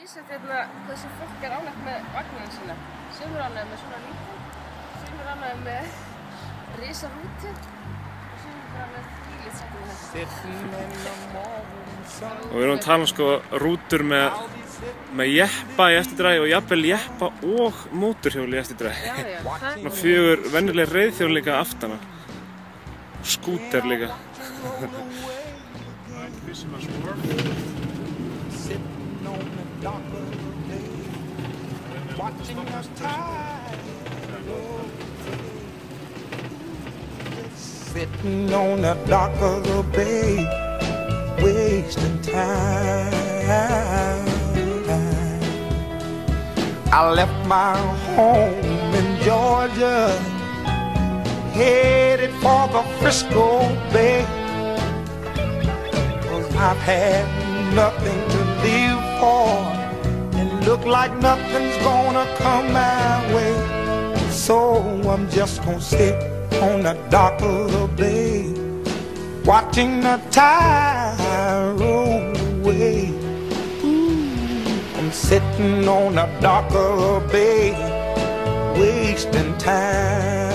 misjafnt hérna hversu fólk ánægt með vagninn sína. Sumir ánægð með svona lítinn, sumir ánægð með risa rútu og sumir bara með þvílíkt settum við þetta. Og við erum að tala sko rútur með jeppa í eftirdrægi og jafnvel jeppa og mótorhjóli í eftirdrægi. Svona 4 venjuleg reiðhjól líka aftana. Skúter líka. Sitting on the dock of the bay, wasting time. I left my home in Georgia, headed for the Frisco Bay, 'cause I've had nothing to live for, and look like nothing's gonna come my way. So I'm just gonna sit on the dock of the bay, watching the tide roll away. I'm sitting on the dock of the bay, wasting time.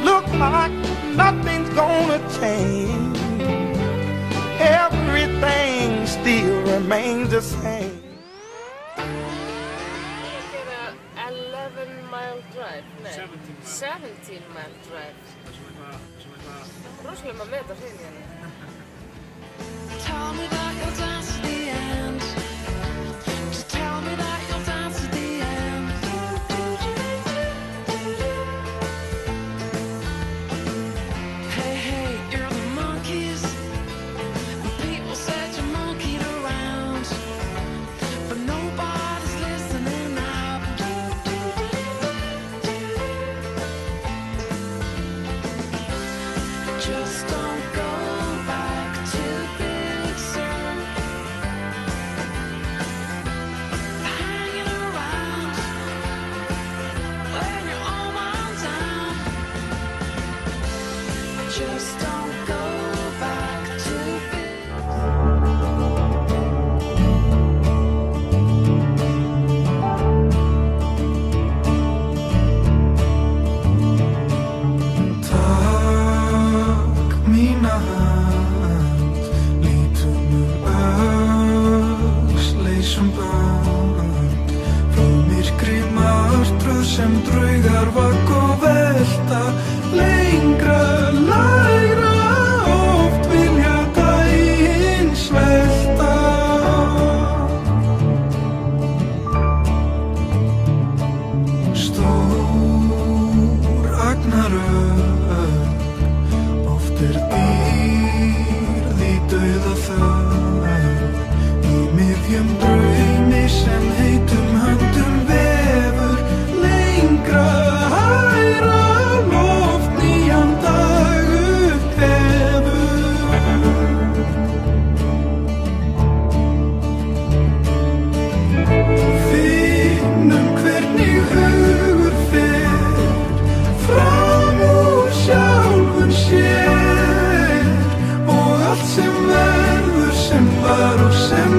Look like nothing's gonna change, everything still remains the same. 11-mile drive, nei, 17-mile drive. Rosalega maður með þetta hrein hérna. Tell me that you'll dance to the end. Just tell me that you'll dance to the end. Hey, hey, you're the monkeys, and people said you monkeyed around, but nobody's listening now. Just don't go back to Big Sur, hanging around when you're all wound down. Just don't go back to Big Takk mína hand, lítum öxleysum band, frá myrkri martröð sem draugar vagg og velta, lengra, lægra, oft vilja daginn svelta. Stór agnarök, oft dýrð í dauða þögn, í miðjum draumi sem heitum höndum vefur, lengra, hægra, loft nýjan dag upphefur. Finnum hvernig hugur fer fram úr sjálfum sér, og allt sem verður, sem var og sem